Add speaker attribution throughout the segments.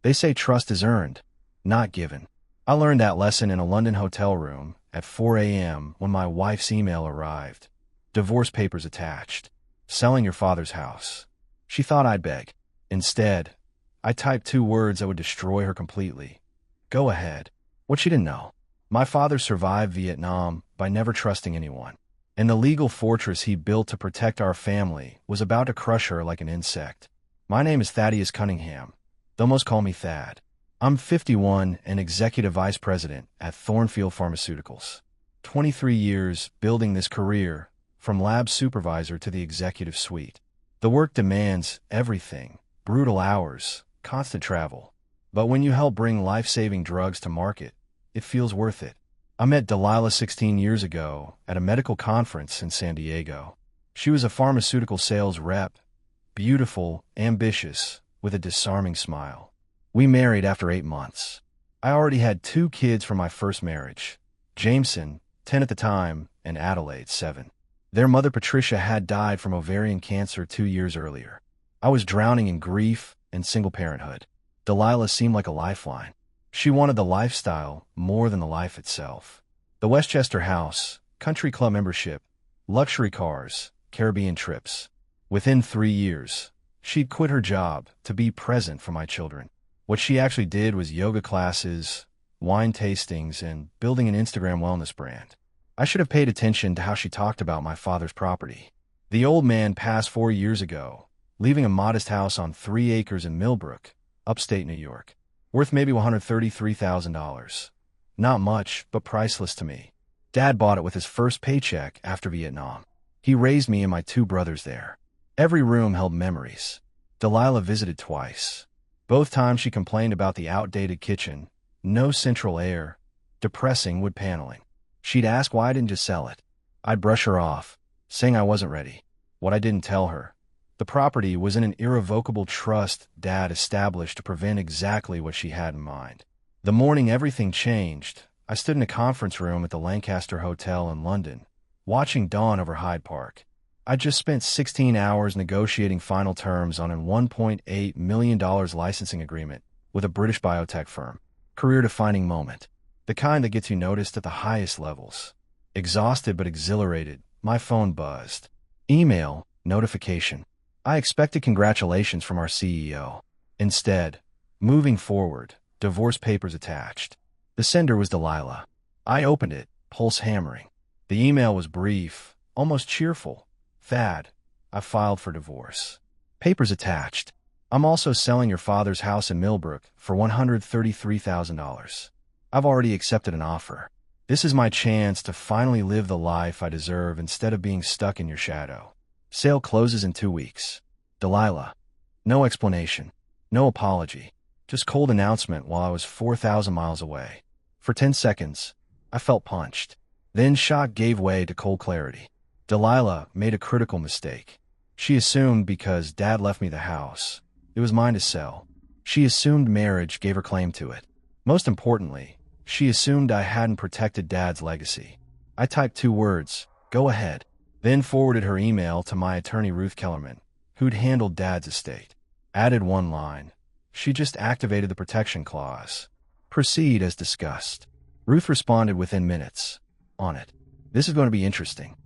Speaker 1: They say trust is earned, not given. I learned that lesson in a London hotel room at 4 a.m. when my wife's email arrived. Divorce papers attached. Selling your father's house. She thought I'd beg. Instead, I typed 2 words that would destroy her completely. Go ahead. What she didn't know. My father survived Vietnam by never trusting anyone. And the legal fortress he built to protect our family was about to crush her like an insect. My name is Thaddeus Cunningham. They'll most call me Thad. I'm 51 and Executive Vice President at Thornfield Pharmaceuticals. 23 years building this career, from lab supervisor to the executive suite. The work demands everything, brutal hours, constant travel. But when you help bring life-saving drugs to market, it feels worth it. I met Delilah 16 years ago at a medical conference in San Diego. She was a pharmaceutical sales rep, beautiful, ambitious, with a disarming smile. We married after 8 months. I already had 2 kids from my first marriage, Jameson, 10 at the time, and Adelaide, 7. Their mother Patricia had died from ovarian cancer 2 years earlier. I was drowning in grief and single parenthood. Delilah seemed like a lifeline. She wanted the lifestyle more than the life itself. The Westchester house, country club membership, luxury cars, Caribbean trips. Within 3 years, she'd quit her job to be present for my children. What she actually did was yoga classes, wine tastings, and building an Instagram wellness brand. I should have paid attention to how she talked about my father's property. The old man passed 4 years ago, leaving a modest house on 3 acres in Millbrook, upstate New York, worth maybe $133,000. Not much, but priceless to me. Dad bought it with his first paycheck after Vietnam. He raised me and my 2 brothers there. Every room held memories. Delilah visited twice. Both times she complained about the outdated kitchen, no central air, depressing wood paneling. She'd ask why I didn't just sell it. I'd brush her off, saying I wasn't ready. What I didn't tell her: the property was in an irrevocable trust Dad established to prevent exactly what she had in mind. The morning everything changed, I stood in a conference room at the Lancaster Hotel in London, watching dawn over Hyde Park. I just spent 16 hours negotiating final terms on a $1.8 million licensing agreement with a British biotech firm. Career-defining moment. The kind that gets you noticed at the highest levels. Exhausted but exhilarated, my phone buzzed. Email, notification. I expected congratulations from our CEO. Instead, moving forward, divorce papers attached. The sender was Delilah. I opened it, pulse hammering. The email was brief, almost cheerful. Thad, I filed for divorce. Papers attached. I'm also selling your father's house in Millbrook for $133,000. I've already accepted an offer. This is my chance to finally live the life I deserve instead of being stuck in your shadow. Sale closes in 2 weeks. Delilah. No explanation. No apology. Just cold announcement while I was 4,000 miles away. For 10 seconds, I felt punched. Then shock gave way to cold clarity. Delilah made a critical mistake. She assumed because Dad left me the house, it was mine to sell. She assumed marriage gave her claim to it. Most importantly, she assumed I hadn't protected Dad's legacy. I typed 2 words, go ahead, then forwarded her email to my attorney Ruth Kellerman, who'd handled Dad's estate. Added 1 line. She just activated the protection clause. Proceed as discussed. Ruth responded within minutes. On it. This is going to be interesting.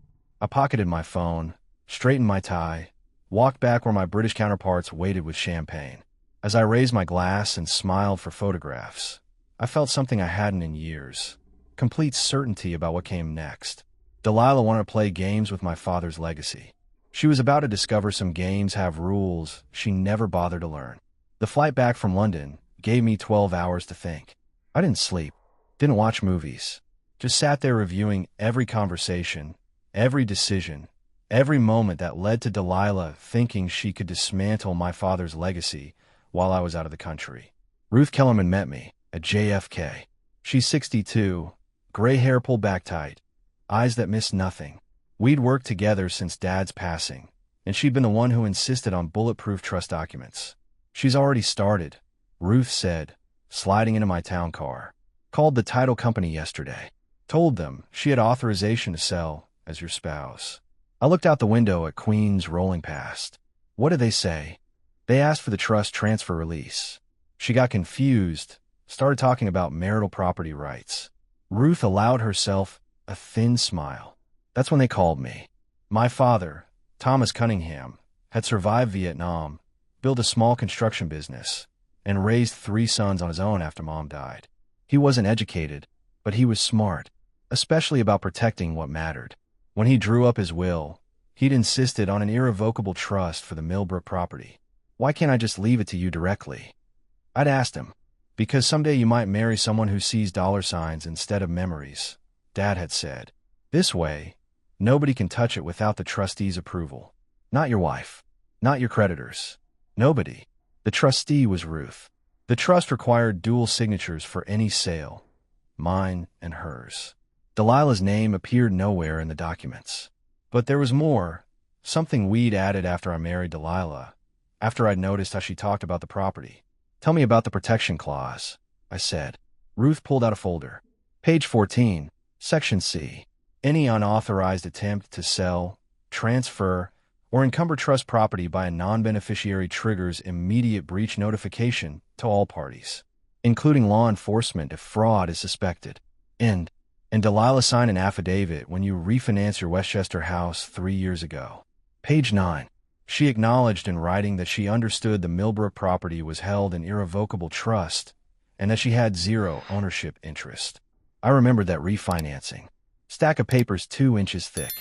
Speaker 1: I pocketed my phone, straightened my tie, walked back where my British counterparts waited with champagne. As I raised my glass and smiled for photographs, I felt something I hadn't in years. Complete certainty about what came next. Delilah wanted to play games with my father's legacy. She was about to discover some games have rules she never bothered to learn. The flight back from London gave me 12 hours to think. I didn't sleep, didn't watch movies, just sat there reviewing every conversation, every decision, every moment that led to Delilah thinking she could dismantle my father's legacy while I was out of the country. Ruth Kellerman met me at JFK. She's 62, gray hair pulled back tight, eyes that missed nothing. We'd worked together since Dad's passing, and she'd been the one who insisted on bulletproof trust documents. She's already started, Ruth said, sliding into my town car. Called the title company yesterday. Told them she had authorization to sell as your spouse. I looked out the window at Queens rolling past. What did they say? They asked for the trust transfer release. She got confused, started talking about marital property rights. Ruth allowed herself a thin smile. That's when they called me. My father, Thomas Cunningham, had survived Vietnam, built a small construction business, and raised 3 sons on his own after Mom died. He wasn't educated, but he was smart, especially about protecting what mattered. When he drew up his will, he'd insisted on an irrevocable trust for the Millbrook property. Why can't I just leave it to you directly? I'd asked him. Because someday you might marry someone who sees dollar signs instead of memories, Dad had said. This way, nobody can touch it without the trustee's approval. Not your wife. Not your creditors. Nobody. The trustee was Ruth. The trust required dual signatures for any sale, mine and hers. Delilah's name appeared nowhere in the documents. But there was more, something we'd added after I married Delilah, after I'd noticed how she talked about the property. Tell me about the protection clause, I said. Ruth pulled out a folder. Page 14, Section C. Any unauthorized attempt to sell, transfer, or encumber trust property by a non-beneficiary triggers immediate breach notification to all parties, including law enforcement if fraud is suspected. And Delilah signed an affidavit when you refinanced your Westchester house 3 years ago. Page 9. She acknowledged in writing that she understood the Millbrook property was held in irrevocable trust and that she had 0 ownership interest. I remembered that refinancing. Stack of papers 2 inches thick.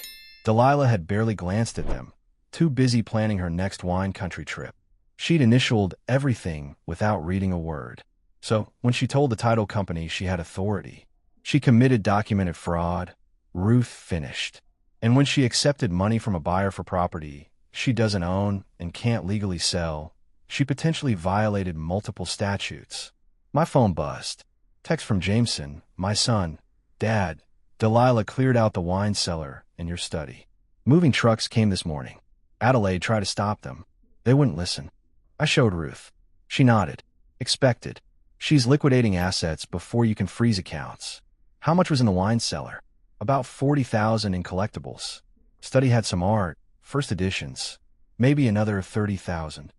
Speaker 1: Delilah had barely glanced at them, too busy planning her next wine country trip. She'd initialed everything without reading a word. So, when she told the title company she had authority, she committed documented fraud. Ruth finished. And when she accepted money from a buyer for property she doesn't own and can't legally sell, she potentially violated multiple statutes. My phone buzzed. Text from Jameson, my son. Dad, Delilah cleared out the wine cellar in your study. Moving trucks came this morning. Adelaide tried to stop them. They wouldn't listen. I showed Ruth. She nodded. Expected. She's liquidating assets before you can freeze accounts. How much was in the wine cellar? About $40,000 in collectibles. Study had some art, first editions. Maybe another $30,000.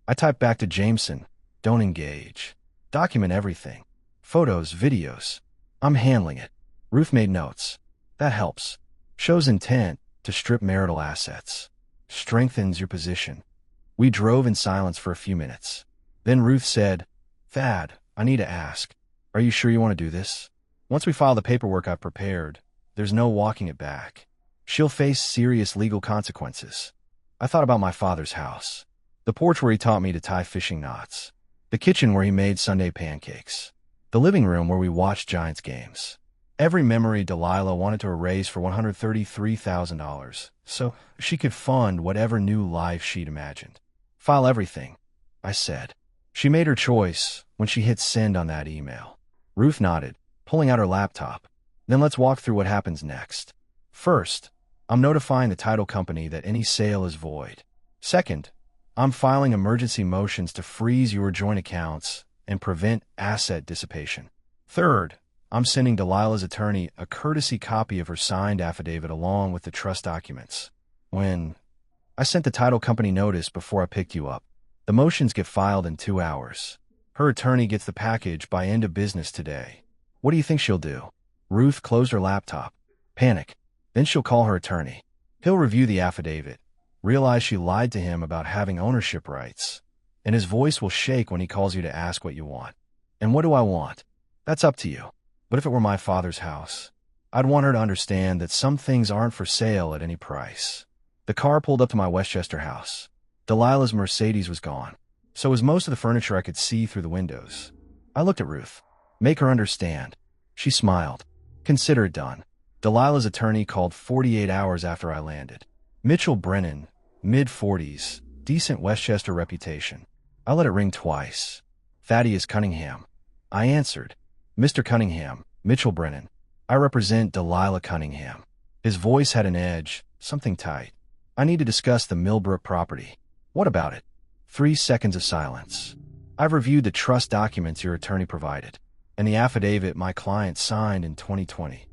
Speaker 1: I typed back to Jameson. Don't engage. Document everything. Photos, videos. I'm handling it. Ruth made notes. That helps. Shows intent to strip marital assets. Strengthens your position. We drove in silence for a few minutes. Then Ruth said, Thad, I need to ask. Are you sure you want to do this? Once we file the paperwork I've prepared, there's no walking it back. She'll face serious legal consequences. I thought about my father's house. The porch where he taught me to tie fishing knots. The kitchen where he made Sunday pancakes. The living room where we watched Giants games. Every memory Delilah wanted to erase for $133,000, so she could fund whatever new life she'd imagined. File everything, I said. She made her choice when she hit send on that email. Ruth nodded, pulling out her laptop. Then let's walk through what happens next. First, I'm notifying the title company that any sale is void. Second, I'm filing emergency motions to freeze your joint accounts and prevent asset dissipation. Third, I'm sending Delilah's attorney a courtesy copy of her signed affidavit along with the trust documents. When I sent the title company notice before I picked you up. The motions get filed in 2 hours. Her attorney gets the package by end of business today. What do you think she'll do? Ruth closed her laptop. Panic. Then she'll call her attorney. He'll review the affidavit, realize she lied to him about having ownership rights, and his voice will shake when he calls you to ask what you want. And what do I want? That's up to you. But if it were my father's house, I'd want her to understand that some things aren't for sale at any price. The car pulled up to my Westchester house. Delilah's Mercedes was gone. So was most of the furniture I could see through the windows. I looked at Ruth. Make her understand. She smiled. Consider it done. Delilah's attorney called 48 hours after I landed. Mitchell Brennan, mid-40s, decent Westchester reputation. I let it ring twice. Thaddeus Cunningham. I answered. Mr. Cunningham, Mitchell Brennan. I represent Delilah Cunningham. His voice had an edge, something tight. I need to discuss the Millbrook property. What about it? 3 seconds of silence. I've reviewed the trust documents your attorney provided, and the affidavit my client signed in 2020.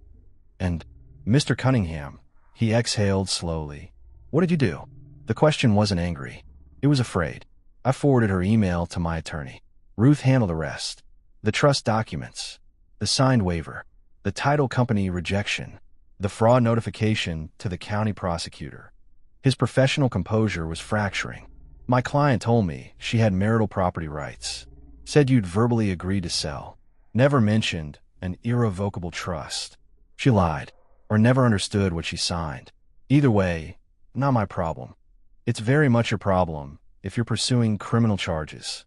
Speaker 1: And, Mr. Cunningham, he exhaled slowly. What did you do? The question wasn't angry. It was afraid. I forwarded her email to my attorney. Ruth handled the rest. The trust documents, the signed waiver, the title company rejection, the fraud notification to the county prosecutor. His professional composure was fracturing. My client told me she had marital property rights. Said you'd verbally agreed to sell. Never mentioned an irrevocable trust. She lied, or never understood what she signed. Either way, not my problem. It's very much your problem if you're pursuing criminal charges.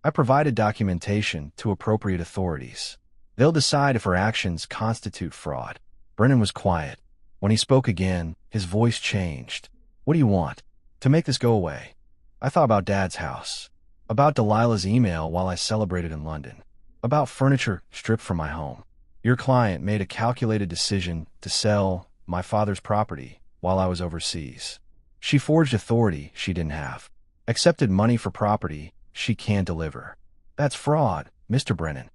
Speaker 1: I provided documentation to appropriate authorities. They'll decide if her actions constitute fraud. Brennan was quiet. When he spoke again, his voice changed. What do you want? To make this go away? I thought about Dad's house. About Delilah's email while I celebrated in London. About furniture stripped from my home. Your client made a calculated decision to sell my father's property while I was overseas. She forged authority she didn't have. Accepted money for property she can't deliver. That's fraud, Mr. Brennan.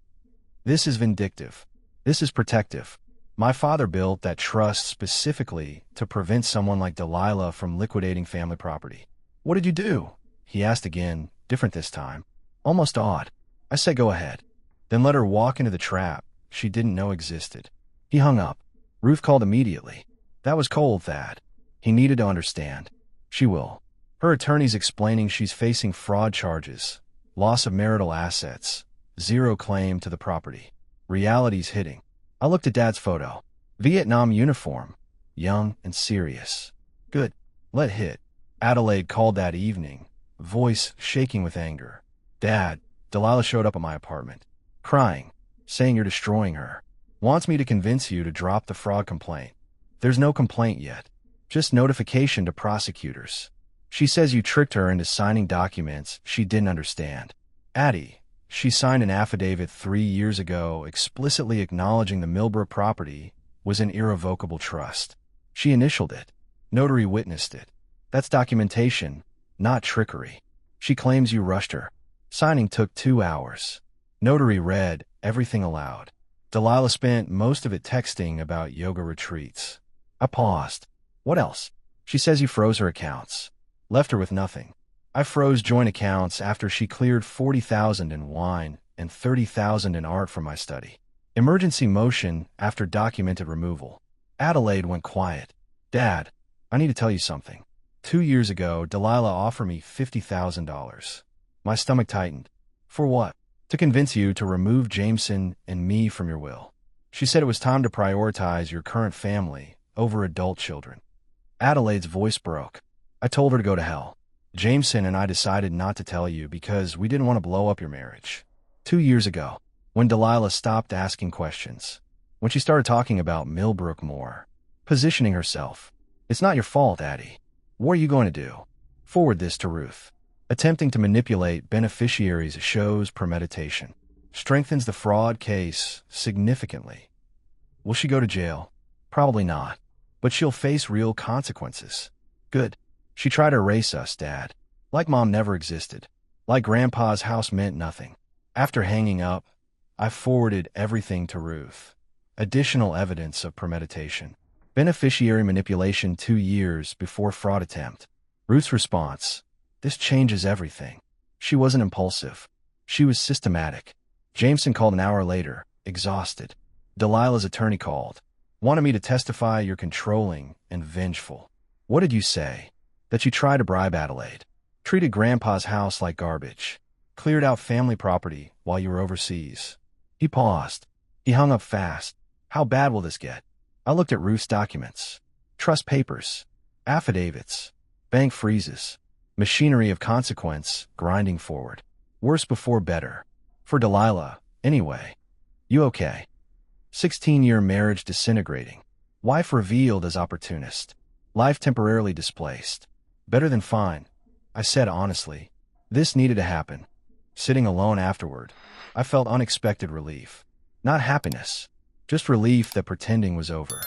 Speaker 1: This is vindictive. This is protective. My father built that trust specifically to prevent someone like Delilah from liquidating family property. What did you do? He asked again, different this time. Almost awed. I said go ahead. Then let her walk into the trap she didn't know existed. He hung up. Ruth called immediately. That was cold, Thad. He needed to understand. She will. Her attorney's explaining she's facing fraud charges, loss of marital assets, zero claim to the property. Reality's hitting. I looked at Dad's photo. Vietnam uniform. Young and serious. Good. Let hit. Adelaide called that evening, voice shaking with anger. Dad, Delilah showed up at my apartment, crying, saying you're destroying her. Wants me to convince you to drop the fraud complaint. There's no complaint yet. Just notification to prosecutors. She says you tricked her into signing documents she didn't understand. Addie, she signed an affidavit 3 years ago explicitly acknowledging the Millbrook property was an irrevocable trust. She initialed it. Notary witnessed it. That's documentation, not trickery. She claims you rushed her. Signing took 2 hours. Notary read everything aloud. Delilah spent most of it texting about yoga retreats. I paused. What else? She says you froze her accounts. Left her with nothing. I froze joint accounts after she cleared $40,000 in wine and $30,000 in art from my study. Emergency motion after documented removal. Adelaide went quiet. Dad, I need to tell you something. 2 years ago, Delilah offered me $50,000. My stomach tightened. For what? To convince you to remove Jameson and me from your will. She said it was time to prioritize your current family over adult children. Adelaide's voice broke. I told her to go to hell. Jameson and I decided not to tell you because we didn't want to blow up your marriage. 2 years ago, when Delilah stopped asking questions, when she started talking about Millbrook more, positioning herself. It's not your fault, Addie. What are you going to do? Forward this to Ruth. Attempting to manipulate beneficiaries shows premeditation. Strengthens the fraud case significantly. Will she go to jail? Probably not. But she'll face real consequences. Good. She tried to erase us, Dad. Like Mom never existed. Like Grandpa's house meant nothing. After hanging up, I forwarded everything to Ruth. Additional evidence of premeditation. Beneficiary manipulation 2 years before fraud attempt. Ruth's response. This changes everything. She wasn't impulsive. She was systematic. Jameson called an hour later, exhausted. Delilah's attorney called. Wanted me to testify you're controlling and vengeful. What did you say? That you tried to bribe Adelaide. Treated Grandpa's house like garbage. Cleared out family property while you were overseas. He paused. He hung up fast. How bad will this get? I looked at Ruth's documents. Trust papers. Affidavits. Bank freezes. Machinery of consequence grinding forward. Worse before better. For Delilah, anyway. You okay? 16-year marriage disintegrating. Wife revealed as opportunist. Life temporarily displaced. Better than fine. I said honestly. This needed to happen. Sitting alone afterward, I felt unexpected relief. Not happiness. Just relief that pretending was over.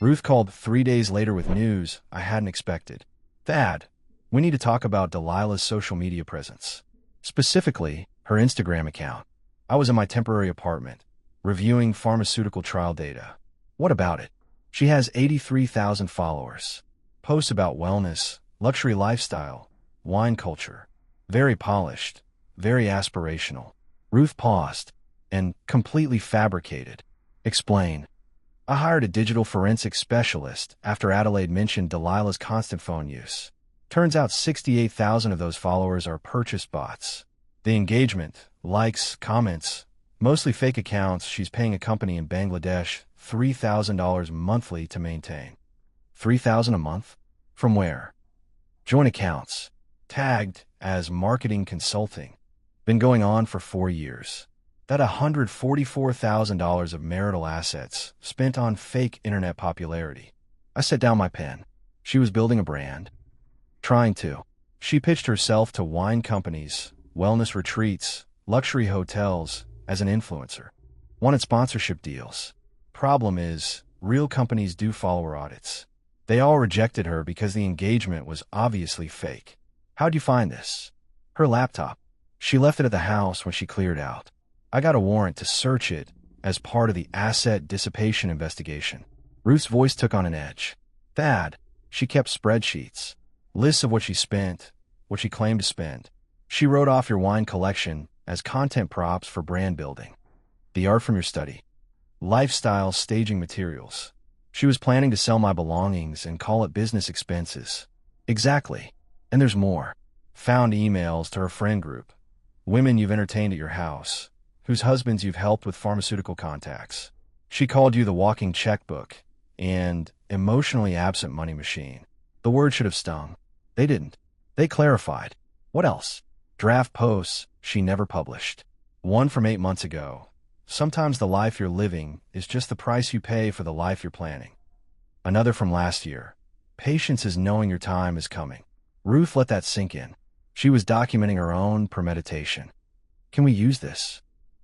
Speaker 1: Ruth called 3 days later with news I hadn't expected. Thad, we need to talk about Delilah's social media presence. Specifically, her Instagram account. I was in my temporary apartment, reviewing pharmaceutical trial data. What about it? She has 83,000 followers. Posts about wellness, luxury lifestyle, wine culture. Very polished, very aspirational. Ruth paused and completely fabricated. Explain. I hired a digital forensic specialist after Adelaide mentioned Delilah's constant phone use. Turns out 68,000 of those followers are purchase bots. The engagement, likes, comments, mostly fake accounts. She's paying a company in Bangladesh $3,000 monthly to maintain. $3,000 a month? From where? Joint accounts. Tagged as marketing consulting. Been going on for 4 years. That $144,000 of marital assets spent on fake internet popularity. I set down my pen. She was building a brand. Trying to. She pitched herself to wine companies, wellness retreats, luxury hotels as an influencer. Wanted sponsorship deals. Problem is, real companies do follower audits. They all rejected her because the engagement was obviously fake. How'd you find this? Her laptop. She left it at the house when she cleared out. I got a warrant to search it as part of the asset dissipation investigation. Ruth's voice took on an edge. Thad, she kept spreadsheets. Lists of what she spent, what she claimed to spend. She wrote off your wine collection as content props for brand building. The art from your study. Lifestyle staging materials. She was planning to sell my belongings and call it business expenses. Exactly. And there's more. Found emails to her friend group. Women you've entertained at your house, whose husbands you've helped with pharmaceutical contacts. She called you the walking checkbook and emotionally absent money machine. The word should have stung. They didn't. They clarified. What else? Draft posts she never published. One from 8 months ago. Sometimes the life you're living is just the price you pay for the life you're planning. Another from last year. Patience is knowing your time is coming. Ruth let that sink in. She was documenting her own premeditation. Can we use this?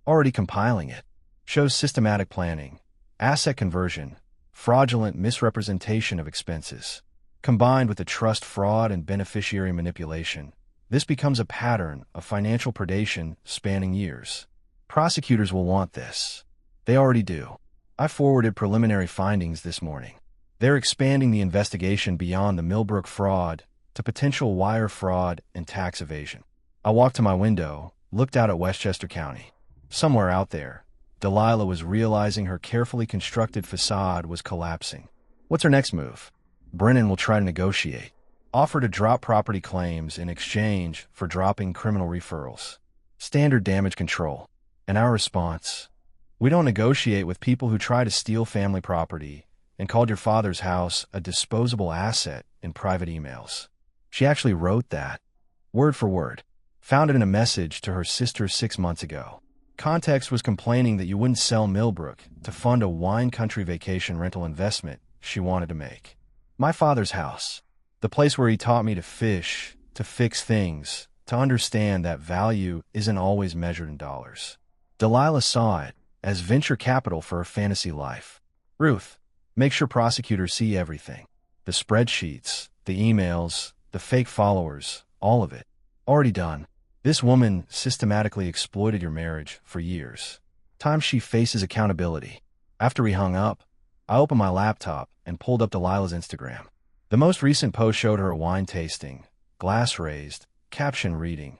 Speaker 1: Already compiling it. Shows systematic planning, asset conversion, fraudulent misrepresentation of expenses. Combined with the trust fraud and beneficiary manipulation, this becomes a pattern of financial predation spanning years. Prosecutors will want this. They already do. I forwarded preliminary findings this morning. They're expanding the investigation beyond the Millbrook fraud to potential wire fraud and tax evasion. I walked to my window, looked out at Westchester County. Somewhere out there, Delilah was realizing her carefully constructed facade was collapsing. What's her next move? Brennan will try to negotiate. Offer to drop property claims in exchange for dropping criminal referrals. Standard damage control. And our response? We don't negotiate with people who try to steal family property and called your father's house a disposable asset in private emails. She actually wrote that, word for word. Found it in a message to her sister 6 months ago. Context was complaining that you wouldn't sell Millbrook to fund a wine country vacation rental investment she wanted to make. My father's house, the place where he taught me to fish, to fix things, to understand that value isn't always measured in dollars. Delilah saw it as venture capital for her fantasy life. Ruth, make sure prosecutors see everything. The spreadsheets, the emails, the fake followers, all of it. Already done. This woman systematically exploited your marriage for years. Time she faces accountability. After we hung up, I opened my laptop and pulled up Delilah's Instagram. The most recent post showed her at wine tasting, glass raised, caption reading,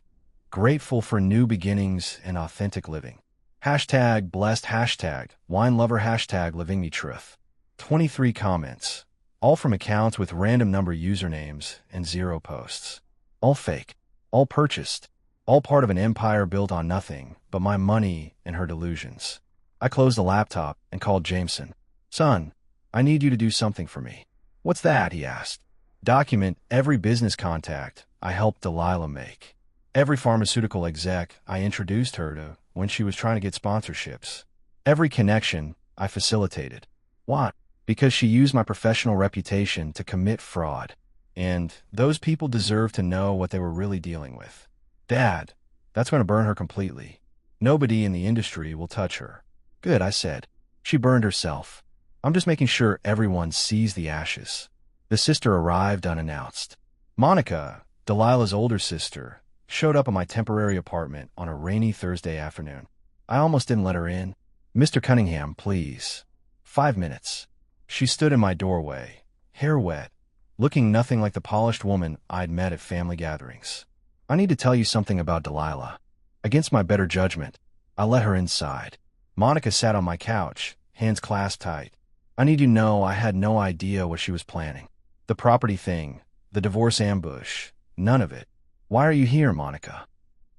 Speaker 1: grateful for new beginnings and authentic living. Hashtag blessed, hashtag wine lover, hashtag living me truth. 23 comments, all from accounts with random number usernames and 0 posts. All fake, all purchased, all part of an empire built on nothing but my money and her delusions. I closed the laptop and called Jameson. Son, I need you to do something for me. What's that? He asked. Document every business contact I helped Delilah make. Every pharmaceutical exec I introduced her to when she was trying to get sponsorships. Every connection I facilitated. Why? Because she used my professional reputation to commit fraud. And those people deserve to know what they were really dealing with. Dad, that's going to burn her completely. Nobody in the industry will touch her. Good, I said. She burned herself. I'm just making sure everyone sees the ashes. The sister arrived unannounced. Monica, Delilah's older sister, showed up at my temporary apartment on a rainy Thursday afternoon. I almost didn't let her in. Mr. Cunningham, please. 5 minutes. She stood in my doorway, hair wet, looking nothing like the polished woman I'd met at family gatherings. I need to tell you something about Delilah. Against my better judgment, I let her inside. Monica sat on my couch, hands clasped tight. I need you to know I had no idea what she was planning. The property thing, the divorce ambush, none of it. Why are you here, Monica?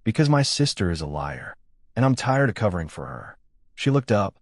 Speaker 1: Because my sister is a liar, and I'm tired of covering for her. She looked up,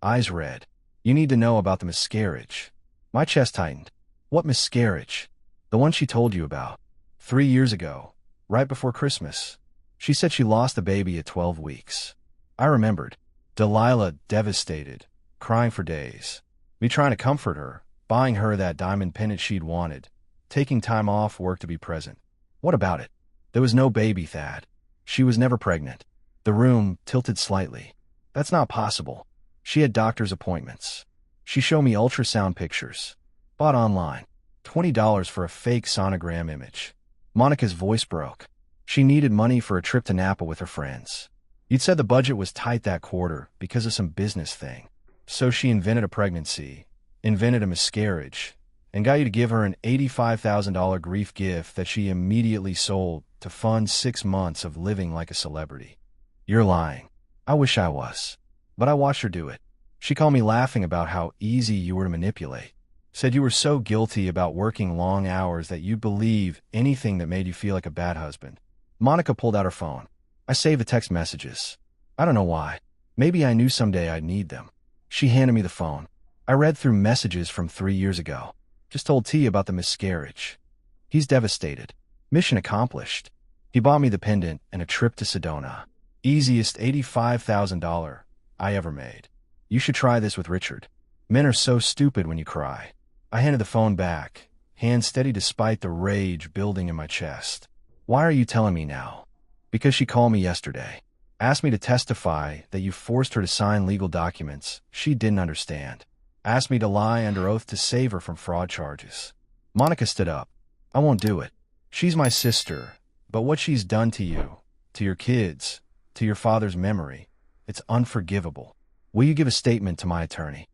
Speaker 1: eyes red. You need to know about the miscarriage. My chest tightened. What miscarriage? The one she told you about. 3 years ago, right before Christmas. She said she lost the baby at 12 weeks. I remembered. Delilah devastated, crying for days. Me trying to comfort her, buying her that diamond pendant she'd wanted, taking time off work to be present. What about it? There was no baby, Thad. She was never pregnant. The room tilted slightly. That's not possible. She had doctor's appointments. She showed me ultrasound pictures. Bought online. $20 for a fake sonogram image. Monica's voice broke. She needed money for a trip to Napa with her friends. You'd said the budget was tight that quarter because of some business thing. So she invented a pregnancy, invented a miscarriage, and got you to give her an $85,000 grief gift that she immediately sold to fund 6 months of living like a celebrity. You're lying. I wish I was. But I watched her do it. She called me laughing about how easy you were to manipulate. Said you were so guilty about working long hours that you'd believe anything that made you feel like a bad husband. Monica pulled out her phone. I saved the text messages. I don't know why. Maybe I knew someday I'd need them. She handed me the phone. I read through messages from 3 years ago. Just told T about the miscarriage. He's devastated. Mission accomplished. He bought me the pendant and a trip to Sedona. Easiest $85,000 I ever made. You should try this with Richard. Men are so stupid when you cry. I handed the phone back, hand steady despite the rage building in my chest. Why are you telling me now? Because she called me yesterday. Asked me to testify that you forced her to sign legal documents she didn't understand. Asked me to lie under oath to save her from fraud charges. Monica stood up. I won't do it. She's my sister, but what she's done to you, to your kids, to your father's memory, it's unforgivable. Will you give a statement to my attorney?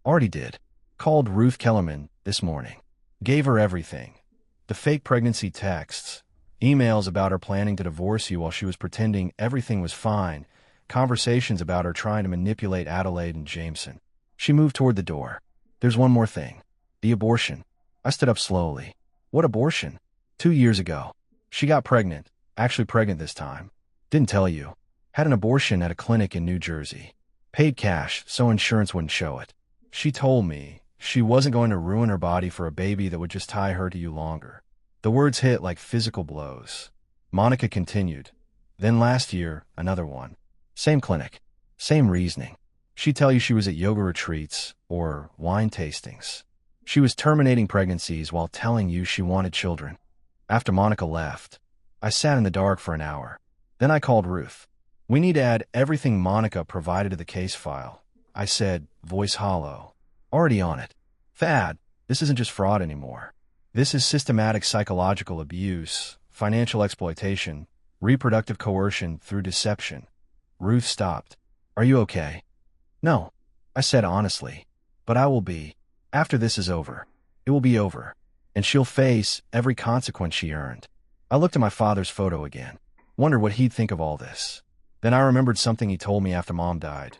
Speaker 1: Already did. Called Ruth Kellerman this morning. Gave her everything. The fake pregnancy texts, emails about her planning to divorce you while she was pretending everything was fine, conversations about her trying to manipulate Adelaide and Jameson. She moved toward the door. There's one more thing. The abortion. I stood up slowly. What abortion? 2 years ago. She got pregnant. Actually pregnant this time. Didn't tell you. Had an abortion at a clinic in New Jersey. Paid cash so insurance wouldn't show it. She told me she wasn't going to ruin her body for a baby that would just tie her to you longer. The words hit like physical blows. Monica continued. Then last year, another one. Same clinic. Same reasoning. She'd tell you she was at yoga retreats or wine tastings. She was terminating pregnancies while telling you she wanted children. After Monica left, I sat in the dark for an hour. Then I called Ruth. We need to add everything Monica provided to the case file. I said, voice hollow. Already on it. Thad, this isn't just fraud anymore. This is systematic psychological abuse, financial exploitation, reproductive coercion through deception. Ruth stopped. Are you okay? No, I said honestly. But I will be. After this is over. It will be over. And she'll face every consequence she earned. I looked at my father's photo again. Wondered what he'd think of all this. Then I remembered something he told me after Mom died.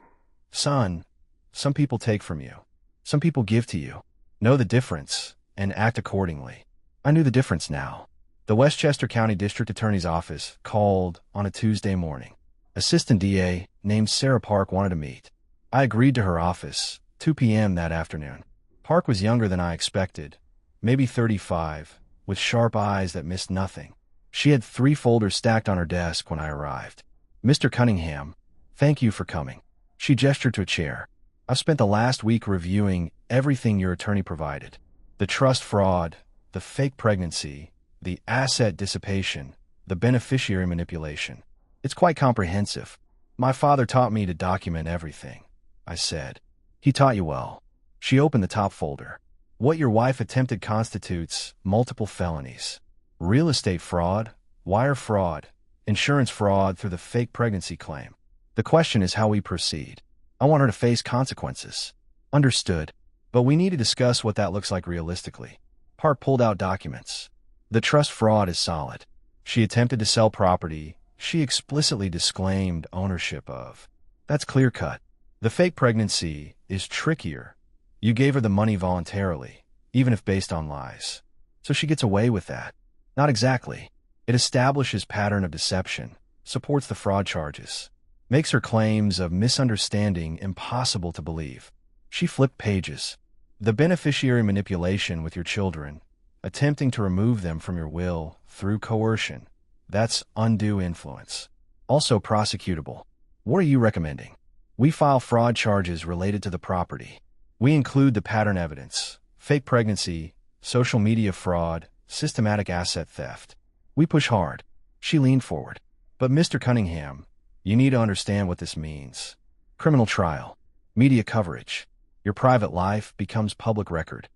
Speaker 1: Son, some people take from you. Some people give to you. Know the difference and act accordingly. I knew the difference now. The Westchester County District Attorney's Office called on a Tuesday morning. Assistant DA named Sarah Park wanted to meet. I agreed to her office, 2 p.m. that afternoon. Park was younger than I expected, maybe 35, with sharp eyes that missed nothing. She had 3 folders stacked on her desk when I arrived. Mr. Cunningham, thank you for coming. She gestured to a chair. I've spent the last week reviewing everything your attorney provided. The trust fraud, the fake pregnancy, the asset dissipation, the beneficiary manipulation. It's quite comprehensive. My father taught me to document everything, I said. He taught you well. She opened the top folder. What your wife attempted constitutes multiple felonies. Real estate fraud, wire fraud, insurance fraud through the fake pregnancy claim. The question is how we proceed. I want her to face consequences. Understood. But we need to discuss what that looks like realistically. Park pulled out documents. The trust fraud is solid. She attempted to sell property she explicitly disclaimed ownership of. That's clear-cut. The fake pregnancy is trickier. You gave her the money voluntarily, even if based on lies. So she gets away with that. Not exactly. It establishes pattern of deception, supports the fraud charges, makes her claims of misunderstanding impossible to believe. She flipped pages. The beneficiary manipulation with your children, attempting to remove them from your will through coercion, that's undue influence. Also prosecutable. What are you recommending? We file fraud charges related to the property. We include the pattern evidence, fake pregnancy, social media fraud, systematic asset theft. We push hard. She leaned forward. But Mr. Cunningham, you need to understand what this means. Criminal trial, media coverage. Your private life becomes public record.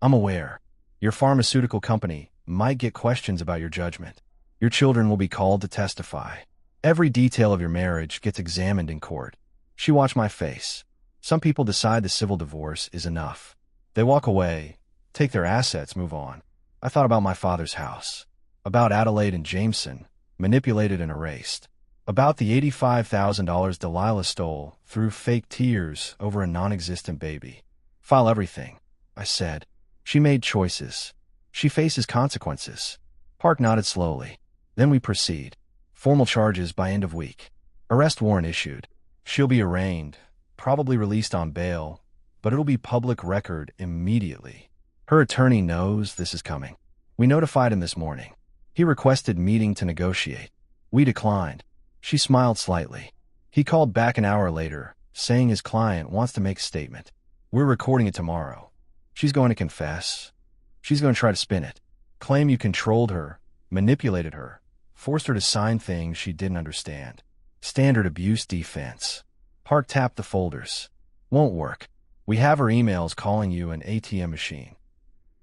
Speaker 1: I'm aware. Your pharmaceutical company might get questions about your judgment. Your children will be called to testify. Every detail of your marriage gets examined in court. She watched my face. Some people decide the civil divorce is enough. They walk away, take their assets, move on. I thought about my father's house, about Adelaide and Jameson, manipulated and erased, about the $85,000 Delilah stole through fake tears over a non-existent baby. File everything, I said. She made choices. She faces consequences. Park nodded slowly. Then we proceed. Formal charges by end of week. Arrest warrant issued. She'll be arraigned, probably released on bail, but it'll be public record immediately. Her attorney knows this is coming. We notified him this morning. He requested meeting to negotiate. We declined. She smiled slightly. He called back an hour later, saying his client wants to make a statement. We're recording it tomorrow. She's going to confess. She's going to try to spin it. Claim you controlled her, manipulated her, forced her to sign things she didn't understand. Standard abuse defense. Park tapped the folders. Won't work. We have her emails calling you an ATM machine.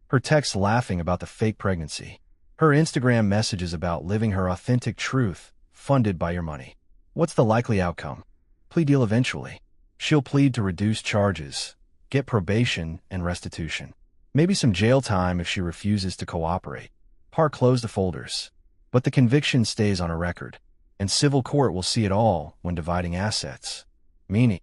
Speaker 1: Her texts laughing about the fake pregnancy. Her Instagram messages about living her authentic truth, funded by your money. What's the likely outcome? Plea deal eventually. She'll plead to reduce charges, get probation and restitution. Maybe some jail time if she refuses to cooperate. Park closed the folders. But the conviction stays on a record, and civil court will see it all when dividing assets. Meaning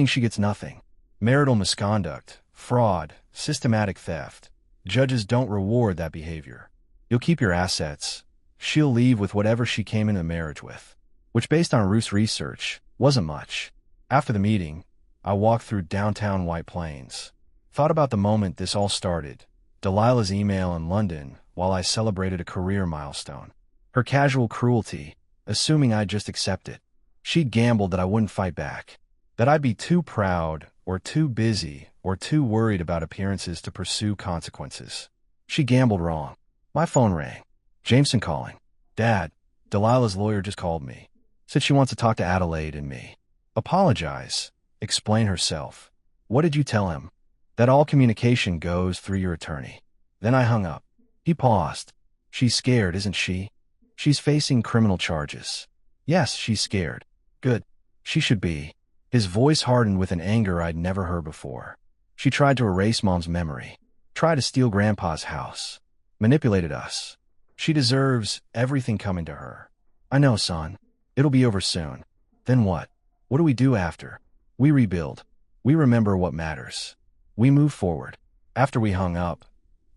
Speaker 1: she gets nothing. Marital misconduct, fraud, systematic theft. Judges don't reward that behavior. You'll keep your assets. She'll leave with whatever she came into marriage with, which based on Ruth's research, wasn't much. After the meeting, I walked through downtown White Plains. Thought about the moment this all started, Delilah's email in London, while I celebrated a career milestone. Her casual cruelty, assuming I'd just accept it. She'd gambled that I wouldn't fight back, that I'd be too proud, or too busy, or too worried about appearances to pursue consequences. She gambled wrong. My phone rang. Jameson calling. Dad, Delilah's lawyer just called me. Said she wants to talk to Adelaide and me. Apologize. Explain herself. What did you tell him? That all communication goes through your attorney. Then I hung up. He paused. She's scared, isn't she? She's facing criminal charges. Yes, she's scared. Good. She should be. His voice hardened with an anger I'd never heard before. She tried to erase Mom's memory. Tried to steal Grandpa's house. Manipulated us. She deserves everything coming to her. I know, son. It'll be over soon. Then what? What do we do after? We rebuild. We remember what matters. We move forward. After we hung up,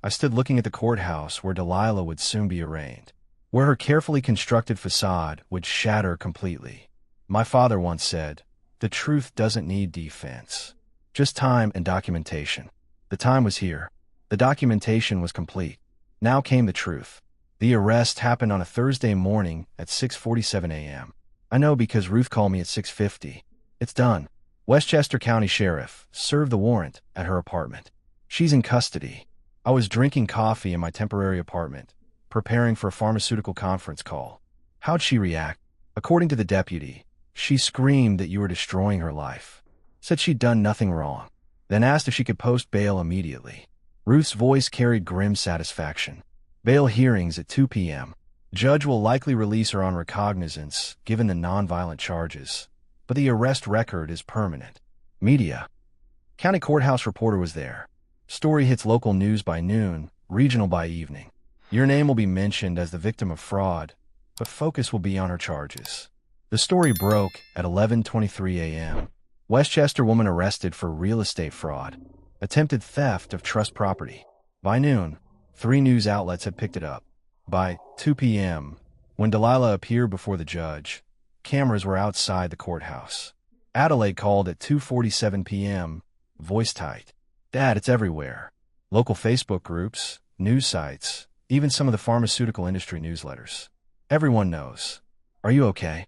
Speaker 1: I stood looking at the courthouse where Delilah would soon be arraigned, where her carefully constructed facade would shatter completely. My father once said, the truth doesn't need defense, just time and documentation. The time was here. The documentation was complete. Now came the truth. The arrest happened on a Thursday morning at 6:47 a.m. I know because Ruth called me at 6:50. It's done. Westchester County Sheriff served the warrant at her apartment. She's in custody. I was drinking coffee in my temporary apartment, preparing for a pharmaceutical conference call. How'd she react? According to the deputy, she screamed that you were destroying her life. Said she'd done nothing wrong. Then asked if she could post bail immediately. Ruth's voice carried grim satisfaction. Bail hearings at 2 p.m. Judge will likely release her on recognizance, given the nonviolent charges. But the arrest record is permanent. Media. County courthouse reporter was there. Story hits local news by noon, regional by evening. Your name will be mentioned as the victim of fraud, but focus will be on her charges. The story broke at 11:23 a.m. Westchester woman arrested for real estate fraud, attempted theft of trust property. By noon, 3 news outlets had picked it up. By 2 p.m., when Delilah appeared before the judge, cameras were outside the courthouse. Adelaide called at 2:47 p.m., voice tight. "Dad, it's everywhere." Local Facebook groups, news sites, even some of the pharmaceutical industry newsletters. Everyone knows. "Are you okay?"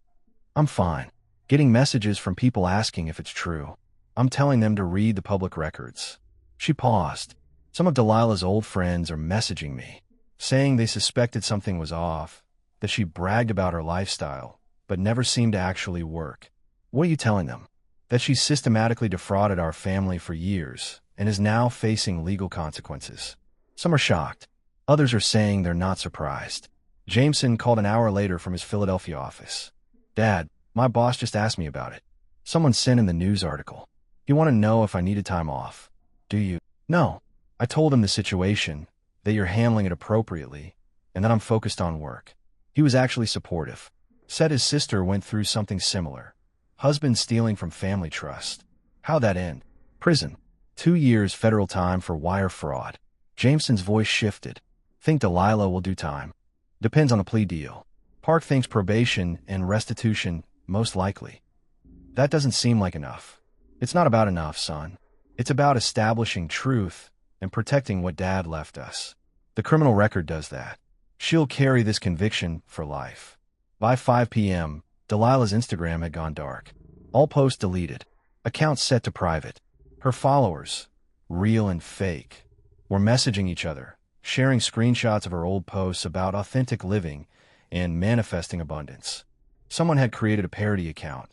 Speaker 1: "I'm fine." Getting messages from people asking if it's true. I'm telling them to read the public records. She paused. Some of Delilah's old friends are messaging me, saying they suspected something was off, that she bragged about her lifestyle, but never seemed to actually work. What are you telling them? That she systematically defrauded our family for years and is now facing legal consequences. Some are shocked. Others are saying they're not surprised. Jameson called an hour later from his Philadelphia office. "Dad, my boss just asked me about it. Someone sent him the news article. He wanted to know if I needed time off." "Do you?" "No." I told him the situation, that you're handling it appropriately, and that I'm focused on work. He was actually supportive. Said his sister went through something similar. Husband stealing from family trust. How'd that end? "Prison. 2 years federal time for wire fraud." Jameson's voice shifted. "Think Delilah will do time?" "Depends on the plea deal. Park thinks probation and restitution, most likely." "That doesn't seem like enough." "It's not about enough, son. It's about establishing truth and protecting what Dad left us. The criminal record does that. She'll carry this conviction for life." By 5 p.m., Delilah's Instagram had gone dark. All posts deleted. Accounts set to private. Her followers, real and fake, were messaging each other, sharing screenshots of her old posts about authentic living and manifesting abundance. Someone had created a parody account,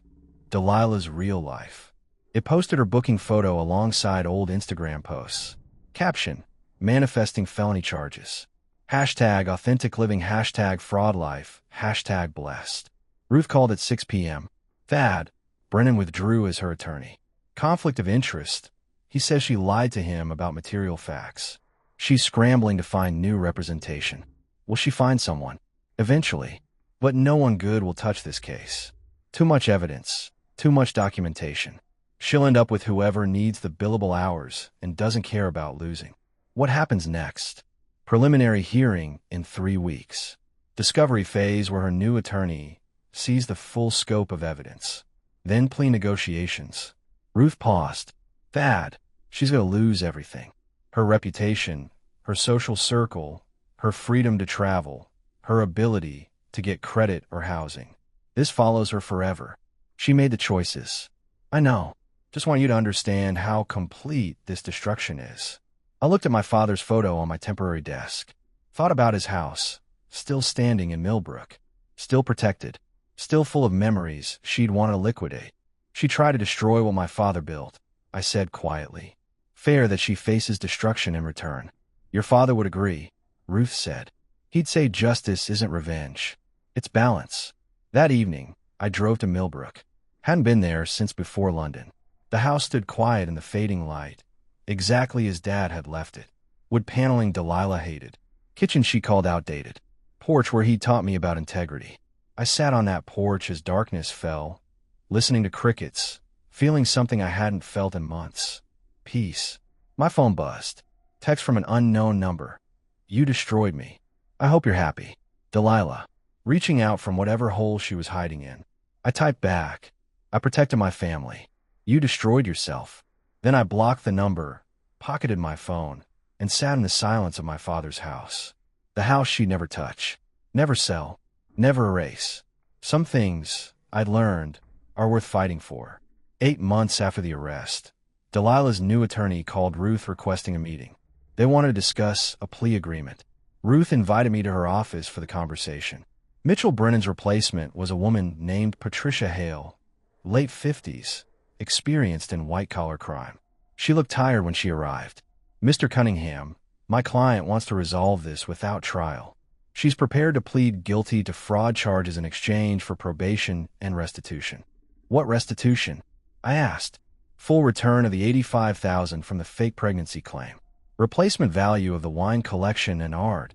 Speaker 1: Delilah's Real Life. It posted her booking photo alongside old Instagram posts. Caption: manifesting felony charges. Hashtag authentic living, hashtag fraud life, hashtag blessed. Ruth called at 6 p.m. Thad, Brennan withdrew as her attorney. Conflict of interest. He says she lied to him about material facts. She's scrambling to find new representation. Will she find someone? Eventually. But no one good will touch this case. Too much evidence. Too much documentation. She'll end up with whoever needs the billable hours and doesn't care about losing. What happens next? Preliminary hearing in 3 weeks. Discovery phase where her new attorney sees the full scope of evidence. Then plea negotiations. Ruth paused. Thad, she's going to lose everything. Her reputation, her social circle, her freedom to travel, her ability to get credit or housing. This follows her forever. She made the choices. I know. Just want you to understand how complete this destruction is. I looked at my father's photo on my temporary desk. Thought about his house, still standing in Millbrook, still protected, still full of memories she'd want to liquidate. She tried to destroy what my father built, I said quietly. Fair that she faces destruction in return. Your father would agree, Ruth said. He'd say justice isn't revenge. It's balance. That evening, I drove to Millbrook. Hadn't been there since before London. The house stood quiet in the fading light, exactly as Dad had left it. Wood paneling Delilah hated. Kitchen she called outdated. Porch where he'd taught me about integrity. I sat on that porch as darkness fell, listening to crickets, feeling something I hadn't felt in months. Peace. My phone buzzed. Text from an unknown number. You destroyed me. I hope you're happy. Delilah. Reaching out from whatever hole she was hiding in. I typed back. I protected my family. You destroyed yourself. Then I blocked the number, pocketed my phone, and sat in the silence of my father's house. The house she'd never touch, never sell, never erase. Some things, I'd learned, are worth fighting for. 8 months after the arrest, Delilah's new attorney called Ruth requesting a meeting. They wanted to discuss a plea agreement. Ruth invited me to her office for the conversation. Mitchell Brennan's replacement was a woman named Patricia Hale, late 50s, experienced in white-collar crime. She looked tired when she arrived. Mr. Cunningham, my client wants to resolve this without trial. She's prepared to plead guilty to fraud charges in exchange for probation and restitution. What restitution? I asked. Full return of the $85,000 from the fake pregnancy claim. Replacement value of the wine collection and art.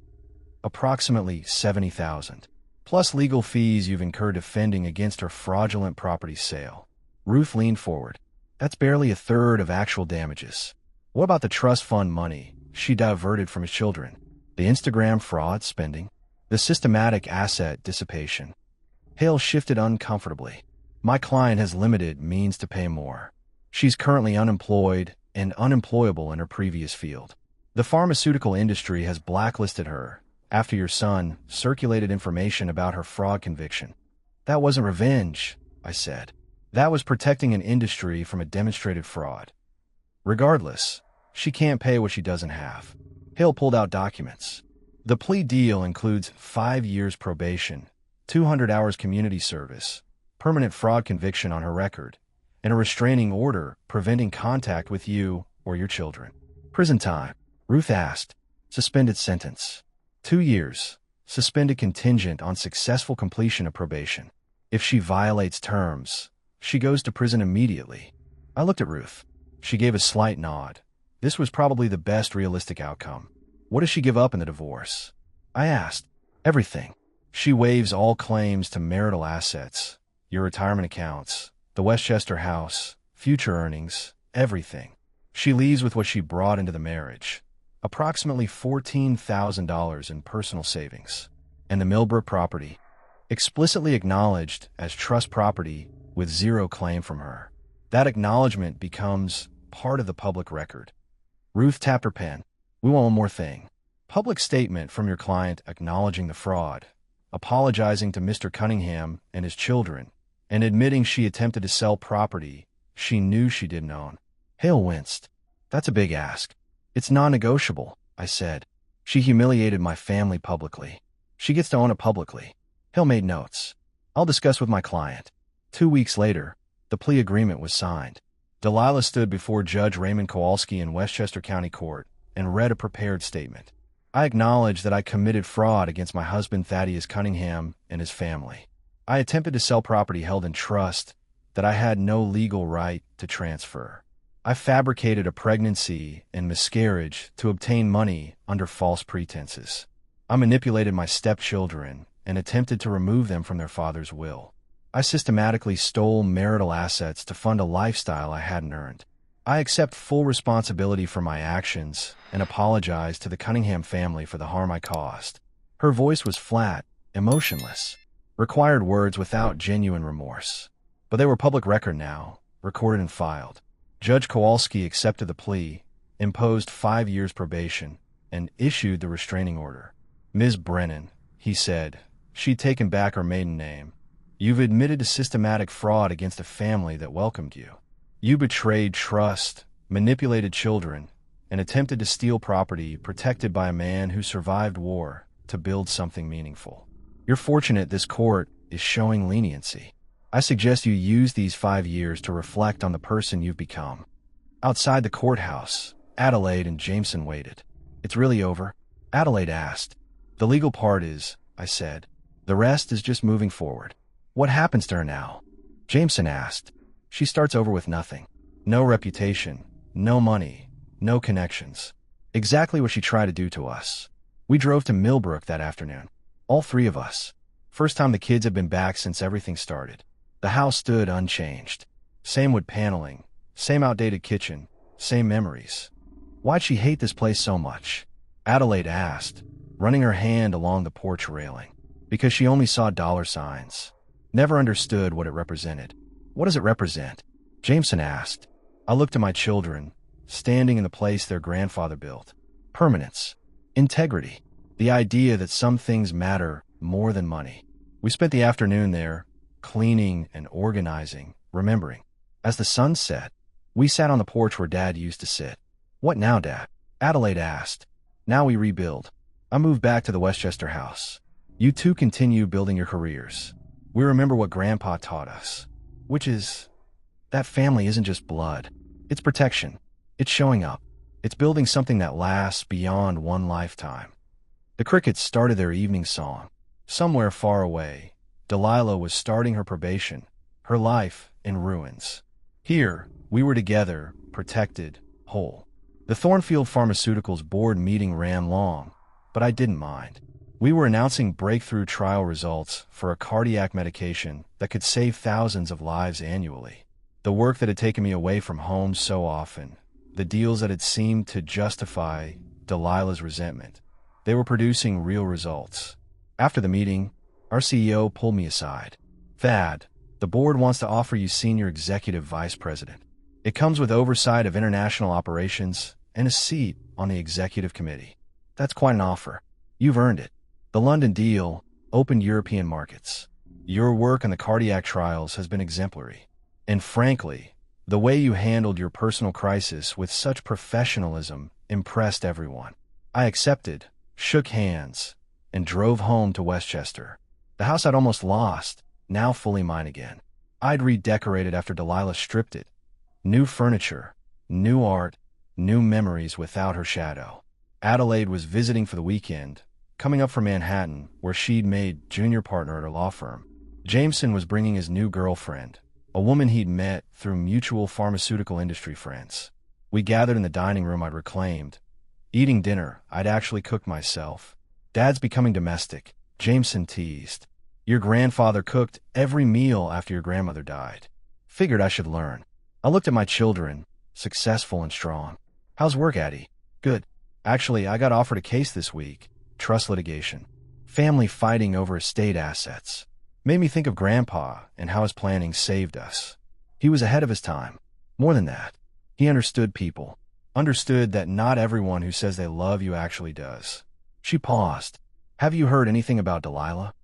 Speaker 1: Approximately $70,000. plus legal fees you've incurred defending against her fraudulent property sale. Ruth leaned forward. That's barely a third of actual damages. What about the trust fund money she diverted from his children? The Instagram fraud spending? The systematic asset dissipation? Hale shifted uncomfortably. My client has limited means to pay more. She's currently unemployed and unemployable in her previous field. The pharmaceutical industry has blacklisted her after your son circulated information about her fraud conviction. That wasn't revenge, I said. That was protecting an industry from a demonstrated fraud. Regardless, she can't pay what she doesn't have. Hale pulled out documents. The plea deal includes 5 years probation, 200 hours community service, permanent fraud conviction on her record, and a restraining order preventing contact with you or your children. Prison time, Ruth asked. Suspended sentence. 2 years. Suspended contingent on successful completion of probation. If she violates terms, she goes to prison immediately. I looked at Ruth. She gave a slight nod. This was probably the best realistic outcome. What does she give up in the divorce? I asked. Everything. She waives all claims to marital assets, your retirement accounts, the Westchester house, future earnings, everything. She leaves with what she brought into the marriage, approximately $14,000 in personal savings, and the Millbrook property, explicitly acknowledged as trust property with zero claim from her. That acknowledgement becomes part of the public record. Ruth tapped her pen. We want one more thing. Public statement from your client acknowledging the fraud, apologizing to Mr. Cunningham and his children, and admitting she attempted to sell property she knew she didn't own. Hale winced. That's a big ask. It's non-negotiable, I said. She humiliated my family publicly. She gets to own it publicly. Hale made notes. I'll discuss with my client. 2 weeks later, the plea agreement was signed. Delilah stood before Judge Raymond Kowalski in Westchester County Court and read a prepared statement. I acknowledge that I committed fraud against my husband Thaddeus Cunningham and his family. I attempted to sell property held in trust that I had no legal right to transfer. I fabricated a pregnancy and miscarriage to obtain money under false pretenses. I manipulated my stepchildren and attempted to remove them from their father's will. I systematically stole marital assets to fund a lifestyle I hadn't earned. I accept full responsibility for my actions and apologize to the Cunningham family for the harm I caused. Her voice was flat, emotionless, required words without genuine remorse. But they were public record now, recorded and filed. Judge Kowalski accepted the plea, imposed 5 years probation, and issued the restraining order. Ms. Brennan, he said, she'd taken back her maiden name. You've admitted to systematic fraud against a family that welcomed you. You betrayed trust, manipulated children, and attempted to steal property protected by a man who survived war to build something meaningful. You're fortunate this court is showing leniency. I suggest you use these 5 years to reflect on the person you've become. Outside the courthouse, Adelaide and Jameson waited. It's really over? Adelaide asked. The legal part is, I said. The rest is just moving forward. What happens to her now? Jameson asked. She starts over with nothing. No reputation, no money, no connections. Exactly what she tried to do to us. We drove to Millbrook that afternoon. All 3 of us. First time the kids had been back since everything started. The house stood unchanged. Same wood paneling, same outdated kitchen, same memories. Why'd she hate this place so much? Adelaide asked, running her hand along the porch railing. Because she only saw dollar signs. Never understood what it represented. What does it represent? Jameson asked. I looked at my children, standing in the place their grandfather built. Permanence. Integrity. The idea that some things matter more than money. We spent the afternoon there, cleaning and organizing, remembering. As the sun set, we sat on the porch where Dad used to sit. What now, Dad? Adelaide asked. Now we rebuild. I moved back to the Westchester house. You two continue building your careers. We remember what Grandpa taught us, which is that family isn't just blood. It's protection. It's showing up. It's building something that lasts beyond one lifetime. The crickets started their evening song. Somewhere far away, Delilah was starting her probation, her life in ruins. Here, we were together, protected, whole. The Thornfield Pharmaceuticals board meeting ran long, but I didn't mind. We were announcing breakthrough trial results for a cardiac medication that could save thousands of lives annually. The work that had taken me away from home so often, the deals that had seemed to justify Delilah's resentment, they were producing real results. After the meeting, our CEO pulled me aside. "Thad, the board wants to offer you Senior Executive Vice President. It comes with oversight of international operations and a seat on the executive committee. That's quite an offer. You've earned it. The London deal opened European markets. Your work on the cardiac trials has been exemplary. And frankly, the way you handled your personal crisis with such professionalism impressed everyone." I accepted, shook hands, and drove home to Westchester. The house I'd almost lost, now fully mine again. I'd redecorated after Delilah stripped it. New furniture, new art, new memories without her shadow. Adelaide was visiting for the weekend, coming up from Manhattan, where she'd made junior partner at her law firm. Jameson was bringing his new girlfriend, a woman he'd met through mutual pharmaceutical industry friends. We gathered in the dining room I'd reclaimed. Eating dinner I'd actually cooked myself. "Dad's becoming domestic," Jameson teased. "Your grandfather cooked every meal after your grandmother died. Figured I should learn." I looked at my children, successful and strong. "How's work, Addie?" "Good. Actually, I got offered a case this week. Trust litigation. Family fighting over estate assets. Made me think of Grandpa and how his planning saved us. He was ahead of his time. More than that, he understood people. Understood that not everyone who says they love you actually does." She paused. "Have you heard anything about Delilah?"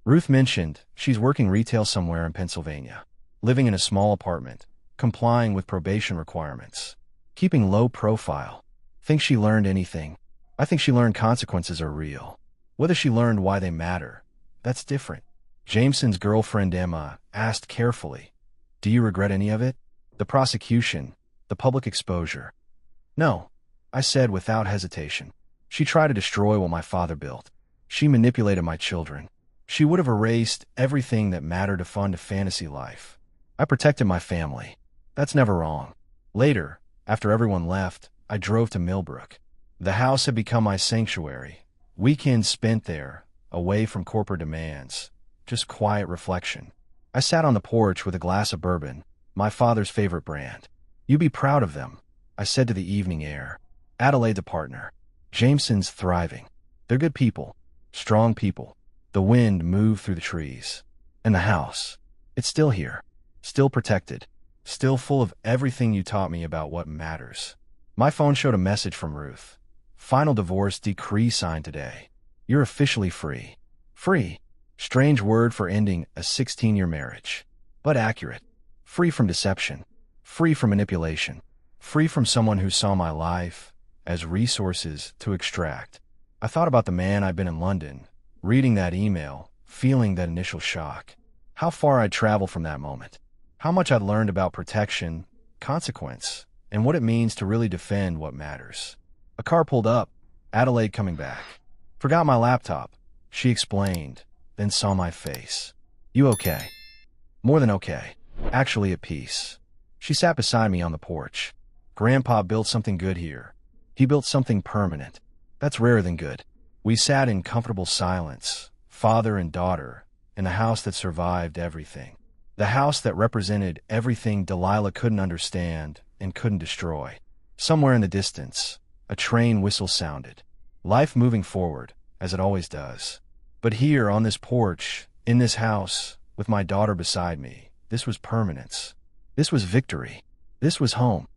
Speaker 1: Ruth mentioned she's working retail somewhere in Pennsylvania, living in a small apartment, complying with probation requirements, keeping low profile. Think she learned anything? I think she learned consequences are real. Whether she learned why they matter, that's different. Jameson's girlfriend Emma asked carefully, "Do you regret any of it? The prosecution, the public exposure?" "No," I said without hesitation. She tried to destroy what my father built. She manipulated my children. She would have erased everything that mattered to fund a fantasy life. I protected my family. That's never wrong. Later, after everyone left, I drove to Millbrook. The house had become my sanctuary. Weekends spent there, away from corporate demands. Just quiet reflection. I sat on the porch with a glass of bourbon, my father's favorite brand. "You be proud of them," I said to the evening air. "Adelaide's a partner. Jameson's thriving. They're good people, strong people." The wind moved through the trees. And the house, it's still here, still protected, still full of everything you taught me about what matters. My phone showed a message from Ruth. "Final divorce decree signed today. You're officially free." Free. Strange word for ending a 16-year marriage. But accurate. Free from deception. Free from manipulation. Free from someone who saw my life as resources to extract. I thought about the man I'd been in London, reading that email, feeling that initial shock. How far I'd traveled from that moment. How much I'd learned about protection, consequence, and what it means to really defend what matters. A car pulled up, Adelaide coming back. "Forgot my laptop," she explained, then saw my face. "You okay?" "More than okay. Actually at peace." She sat beside me on the porch. "Grandpa built something good here. He built something permanent. That's rarer than good." We sat in comfortable silence, father and daughter, in the house that survived everything. The house that represented everything Delilah couldn't understand and couldn't destroy. Somewhere in the distance, a train whistle sounded. Life moving forward, as it always does. But here, on this porch, in this house, with my daughter beside me, this was permanence. This was victory. This was home.